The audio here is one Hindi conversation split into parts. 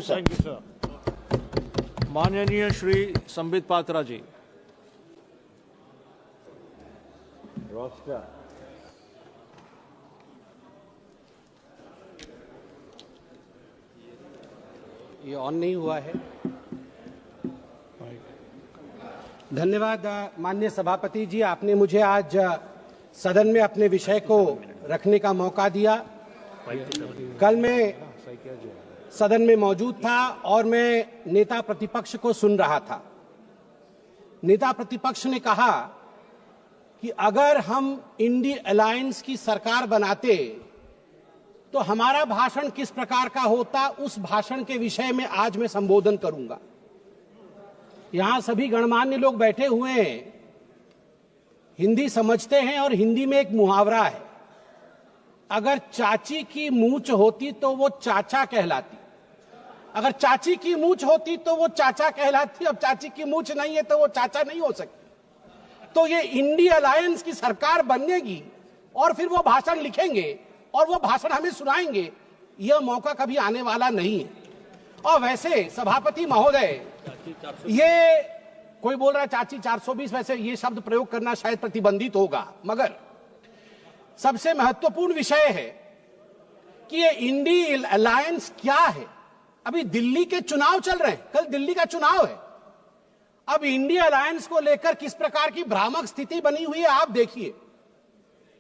Thank you sir. माननीय श्री संबित पात्रा जी। ये ऑन नहीं हुआ है। धन्यवाद माननीय सभापति जी, आपने मुझे आज सदन में अपने विषय को रखने का मौका दिया। कल मैं सदन में मौजूद था और मैं नेता प्रतिपक्ष को सुन रहा था। नेता प्रतिपक्ष ने कहा कि अगर हम इंडी अलायंस की सरकार बनाते तो हमारा भाषण किस प्रकार का होता, उस भाषण के विषय में आज मैं संबोधन करूंगा। यहां सभी गणमान्य लोग बैठे हुए हैं, हिंदी समझते हैं और हिंदी में एक मुहावरा है, अगर चाची की मूंछ होती तो वो चाचा कहलाती, अगर चाची की मूंछ होती तो वो चाचा कहलाती, अब चाची की मूंछ नहीं है तो वो चाचा नहीं हो सकती। तो ये इंडी अलायंस की सरकार बनेगी और फिर वो भाषण लिखेंगे और वो भाषण हमें सुनाएंगे, यह मौका कभी आने वाला नहीं है। और वैसे सभापति महोदय, ये कोई बोल रहा है चाची 420, वैसे ये शब्द प्रयोग करना शायद प्रतिबंधित होगा, मगर सबसे महत्वपूर्ण विषय है कि ये इंडी अलायंस क्या है। अभी दिल्ली के चुनाव चल रहे हैं, कल दिल्ली का चुनाव है। अब इंडी अलायंस को लेकर किस प्रकार की भ्रामक स्थिति बनी हुई है आप देखिए।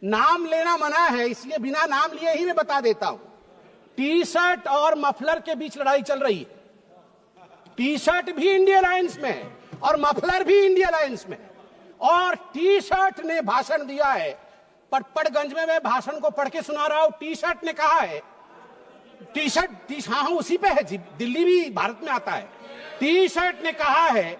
नाम लेना मना है, इसलिए बिना नाम लिए ही मैं बता देता हूं। टी शर्ट और मफलर के बीच लड़ाई चल रही है। टी शर्ट भी इंडिया अलायंस में है और मफलर भी इंडिया अलायंस में है। और टी शर्ट ने भाषण दिया है, पटपड़गंज में मैं भाषण को पढ़ के सुना रहा हूं। टी शर्ट ने कहा है, टी शर्ट हाँ उसी पे है, दिल्ली भी भारत में आता है। टी शर्ट ने कहा है,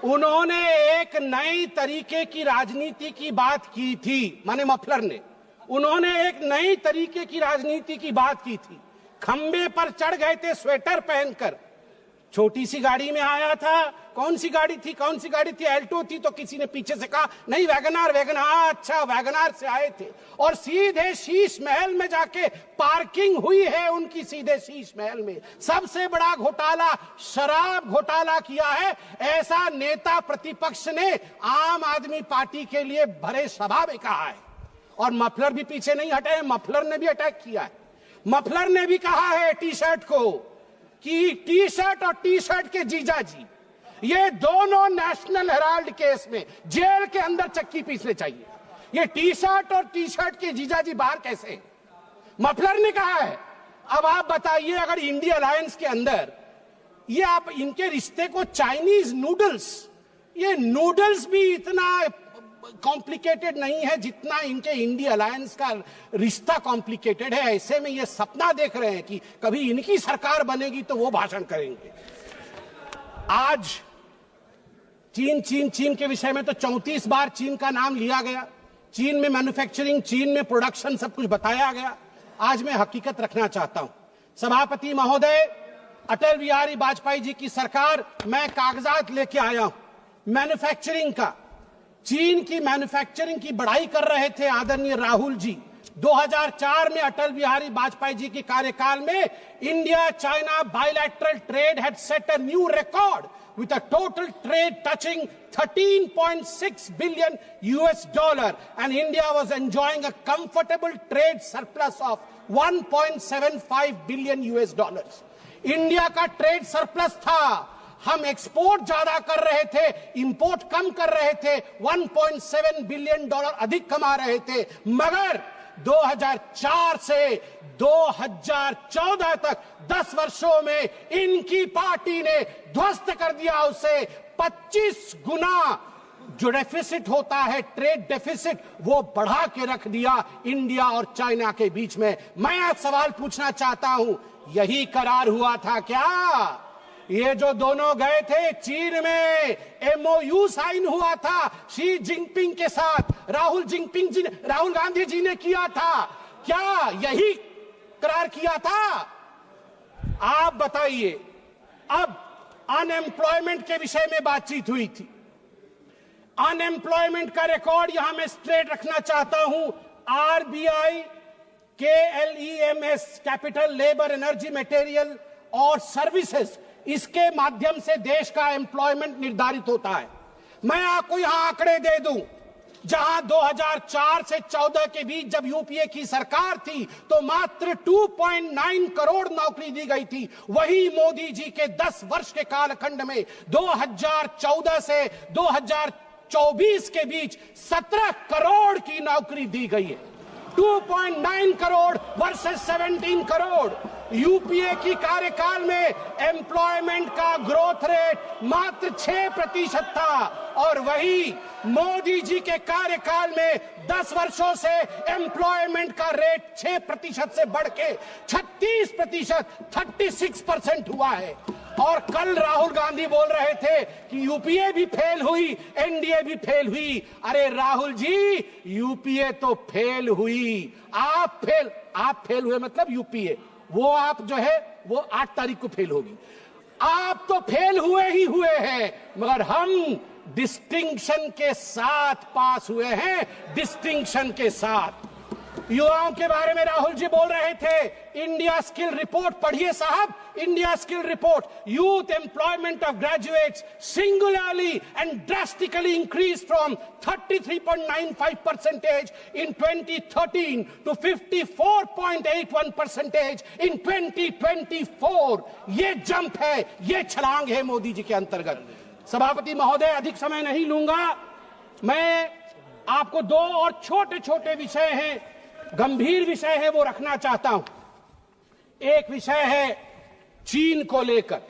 उन्होंने एक नई तरीके की राजनीति की बात की थी, माने मफलर ने, उन्होंने एक नई तरीके की राजनीति की बात की थी। खंबे पर चढ़ गए थे स्वेटर पहनकर, छोटी सी गाड़ी में आया था। कौन सी गाड़ी थी? एल्टो थी। तो किसी ने पीछे से कहा नहीं वैगनार, अच्छा वैगनार से आए थे और सीधे शीश महल में जाके पार्किंग हुई है उनकी, सीधे शीश महल में। सबसे बड़ा घोटाला शराब घोटाला किया है, ऐसा नेता प्रतिपक्ष ने आम आदमी पार्टी के लिए भरे सभा में कहा है। और मफलर भी पीछे नहीं हटे, मफलर ने भी अटैक किया है। मफलर ने भी कहा है टी शर्ट को कि टी शर्ट और टी शर्ट के जीजा जी, ये दोनों नेशनल हेराल्ड केस में जेल के अंदर चक्की पीसने चाहिए। ये टी शर्ट और टी शर्ट के जीजा जी बाहर कैसे? मफलर ने कहा है। अब आप बताइए, अगर इंडिया अलायंस के अंदर ये आप इनके रिश्ते को चाइनीज नूडल्स, ये नूडल्स भी इतना कॉम्प्लिकेटेड नहीं है जितना इनके इंडिया अलायंस का रिश्ता कॉम्प्लिकेटेड है। ऐसे में ये सपना देख रहे हैं कि कभी इनकी सरकार बनेगी तो वो भाषण करेंगे। आज चीन के विषय में तो 34 बार चीन का नाम लिया गया। चीन में मैन्युफैक्चरिंग, चीन में प्रोडक्शन, सब कुछ बताया गया। आज मैं हकीकत रखना चाहता हूं। सभापति महोदय, अटल बिहारी वाजपेयी जी की सरकार, मैं कागजात लेके आया हूं मैन्युफैक्चरिंग का। चीन की मैन्युफैक्चरिंग की बढ़ाई कर रहे थे आदरणीय राहुल जी। 2004 में अटल बिहारी वाजपेयी जी के कार्यकाल में India China bilateral trade had set a new record with a total trade touching $13.6 billion and India was enjoying a comfortable trade surplus of $1.75 billion। India का ट्रेड सरप्लस था, हम एक्सपोर्ट ज्यादा कर रहे थे, इंपोर्ट कम कर रहे थे, $1.7 बिलियन अधिक कमा रहे थे। मगर 2004 से 2014 तक 10 वर्षों में इनकी पार्टी ने ध्वस्त कर दिया उसे। 25 गुना जो डेफिसिट होता है, ट्रेड डेफिसिट, वो बढ़ा के रख दिया इंडिया और चाइना के बीच में। मैं आज सवाल पूछना चाहता हूं, यही करार हुआ था क्या? ये जो दोनों गए थे चीन में, MOU साइन हुआ था शी जिनपिंग के साथ, राहुल गांधी जी ने किया था क्या? यही करार किया था? आप बताइए। अब अनएम्प्लॉयमेंट के विषय में बातचीत हुई थी। अनएम्प्लॉयमेंट का रिकॉर्ड यहां मैं स्ट्रेट रखना चाहता हूं। RBI, KLEMS, capital labour energy material और सर्विसेज, इसके माध्यम से देश का एम्प्लॉयमेंट निर्धारित होता है। मैं आपको यहां आंकड़े दे दूं, जहां 2004 से 14 के बीच जब यूपीए की सरकार थी तो मात्र 2.9 करोड़ नौकरी दी गई थी, वही मोदी जी के 10 वर्ष के कालखंड में 2014 से 2024 के बीच 17 करोड़ की नौकरी दी गई है। 2.9 करोड़ वर्सेस 17 करोड़। यूपीए की कार्यकाल में एम्प्लॉयमेंट का ग्रोथ रेट मात्र 6% था और वही मोदी जी के कार्यकाल में 10 वर्षों से एम्प्लॉयमेंट का रेट 6% से बढ़ के 36%, 36% हुआ है। और कल राहुल गांधी बोल रहे थे कि यूपीए भी फेल हुई, एनडीए भी फेल हुई। अरे राहुल जी, यूपीए तो फेल हुई, आप फेल हुए मतलब यूपीए, वो आप जो है वो 8 तारीख को फेल होगी। आप तो फेल हुए ही हुए हैं, मगर हम डिस्टिंक्शन के साथ पास हुए हैं, डिस्टिंक्शन के साथ। युवाओं के बारे में राहुल जी बोल रहे थे, इंडिया स्किल रिपोर्ट पढ़िए साहब, India skill report. Youth employment of graduates singularly and drastically increase from 33.95% in 2013 to 54.81% in 2024। ये जंप है, ये छलांग है मोदी जी के अंतर्गत। सभापति महोदय, अधिक समय नहीं लूंगा, मैं आपको 2 और छोटे छोटे विषय हैं, गंभीर विषय है, वो रखना चाहता हूं। एक विषय है चीन को लेकर।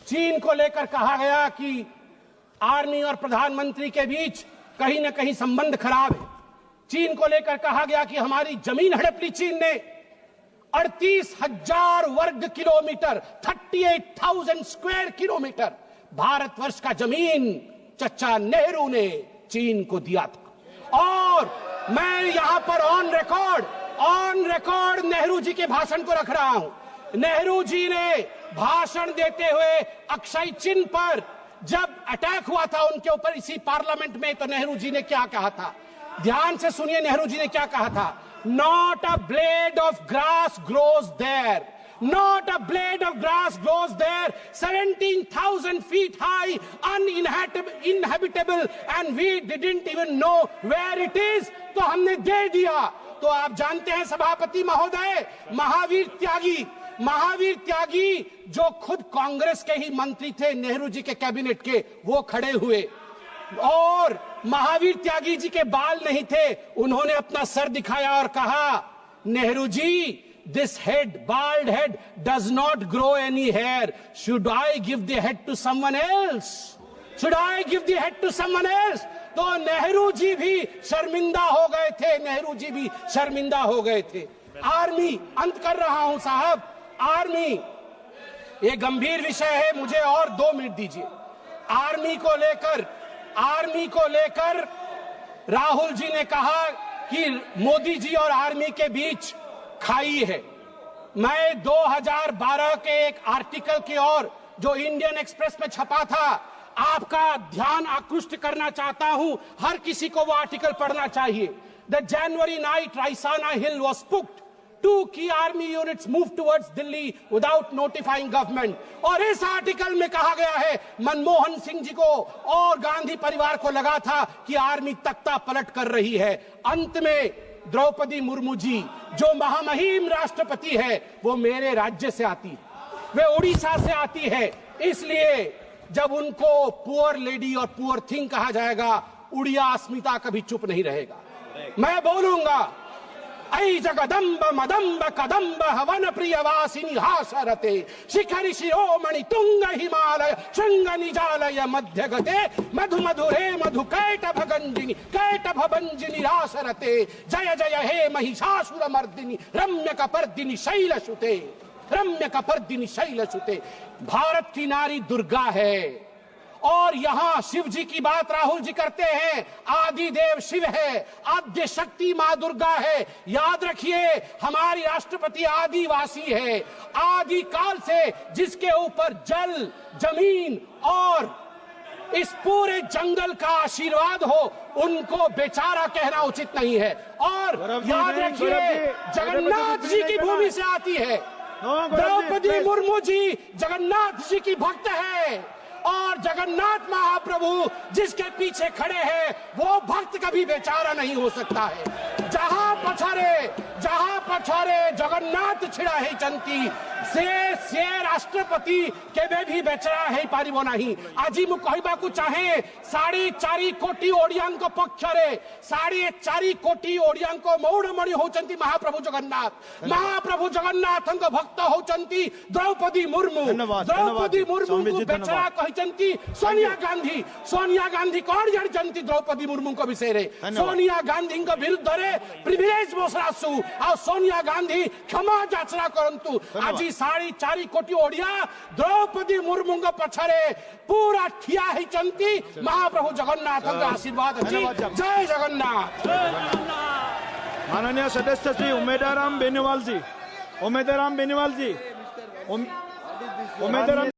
चीन को लेकर कहा गया कि आर्मी और प्रधानमंत्री के बीच कहीं ना कहीं संबंध खराब है। चीन को लेकर कहा गया कि हमारी जमीन हड़प ली चीन ने। 38,000 वर्ग किलोमीटर, 38,000 स्क्वायर किलोमीटर भारतवर्ष का जमीन चचा नेहरू ने चीन को दिया था। और मैं यहां पर ऑन रिकॉर्ड नेहरू जी के भाषण को रख रहा हूं। नेहरू जी ने भाषण देते हुए अक्षय चिन्ह पर जब अटैक हुआ था उनके ऊपर इसी पार्लियामेंट में, तो नेहरू जी ने क्या कहा था, ध्यान से सुनिए नेहरू जी ने क्या कहा था। Not a blade of grass grows there, not a blade of grass grows there, 17,000 feet high, uninhabitable, and we didn't even know where it is, तो हमने दे दिया। तो आप जानते हैं सभापति महोदय, महावीर त्यागी जो खुद कांग्रेस के ही मंत्री थे नेहरू जी के कैबिनेट के, वो खड़े हुए और महावीर त्यागी जी के बाल नहीं थे, उन्होंने अपना सर दिखाया और कहा, Nehru ji, this head, bald head, does not grow any hair. Should I give the head to someone else? Should I give the head to someone else? तो नेहरू जी भी शर्मिंदा हो गए थे, नेहरू जी भी शर्मिंदा हो गए थे। आर्मी, अंत कर रहा हूं साहब, आर्मी ये गंभीर विषय है, मुझे और 2 मिनट दीजिए। आर्मी को लेकर राहुल जी ने कहा कि मोदी जी और आर्मी के बीच खाई है। मैं 2012 के एक आर्टिकल की ओर जो इंडियन एक्सप्रेस में छपा था, आपका ध्यान आकृष्ट करना चाहता हूं, हर किसी को वो आर्टिकल पढ़ना चाहिए। The January night Raisina hill was puked, 2 key army units moved towards Delhi without notifying government। और इस आर्टिकल में कहा गया है, मनमोहन सिंह जी को और गांधी परिवार को लगा था कि आर्मी तख्ता पलट कर रही है। अंत में द्रौपदी मुर्मू जी जो महामहिम राष्ट्रपति है, वो मेरे राज्य से आती है, वे उड़ीसा से आती है। इसलिए जब उनको पुअर लेडी और पुअर थिंग कहा जाएगा, उड़िया अस्मिता कभी चुप नहीं रहेगा। मैं बोलूंगा, ऐ जगदम्ब मदम्ब कदम्ब हवन प्रियवासिनी हासरते शिखरि शिरोमणि तुंग हिमालय शृंग निजालय मध्य गते मधु मधुरे मधु कैटभ भंजिनी रासरते जय जय हे महिषासुर मर्दिनी रम्य कपर्दिनी शैलसुते। भारत की नारी दुर्गा है और यहाँ शिव जी की बात राहुल जी करते हैं, आदि देव शिव है, आद्य शक्ति माँ दुर्गा है। याद रखिए, हमारी राष्ट्रपति आदिवासी है, आदि काल से जिसके ऊपर जल, जमीन और इस पूरे जंगल का आशीर्वाद हो, उनको बेचारा कहना उचित नहीं है। और याद रखिए, जगन्नाथ जी की भूमि से आती है, द्रौपदी मुर्मू जी जगन्नाथ जी की भक्त है और जगन्नाथ महाप्रभु जिसके पीछे खड़े हैं वो भक्त कभी बेचारा नहीं हो सकता है। जहां पछारे जगन्नाथ छिड़ा है चंती से राष्ट्रपति केबे भी बेचारा है पारिबो नहीं। आज मु कहबाकू चाहे 4.5 कोटी ओडियान पक्षरे 4.5 कोटी ओडियान मौड़मणि होचंती महाप्रभु जगन्नाथ भक्त होचंती द्रौपदी मुर्मू। द्रौपदी मुर्मू को बेचारा कहचंती सोनिया गांधी कौन जानती द्रौपदी मुर्मू को विषय रे। सोनिया गांधी विरुद्ध रे प्रिविलेज बसरासु आ सोनिया गांधी क्षमा याचना करंतु। आज 4.5 कोटी ओडिया द्रौपदी मुर्मू पछरे पूरा ठिया होचंती महाप्रभु जगन्नाथ आशीर्वाद अच्छी। जय जगन्नाथ। माननीय सदस्य श्री उमेदराम बेनीवाल जी, उमेदराम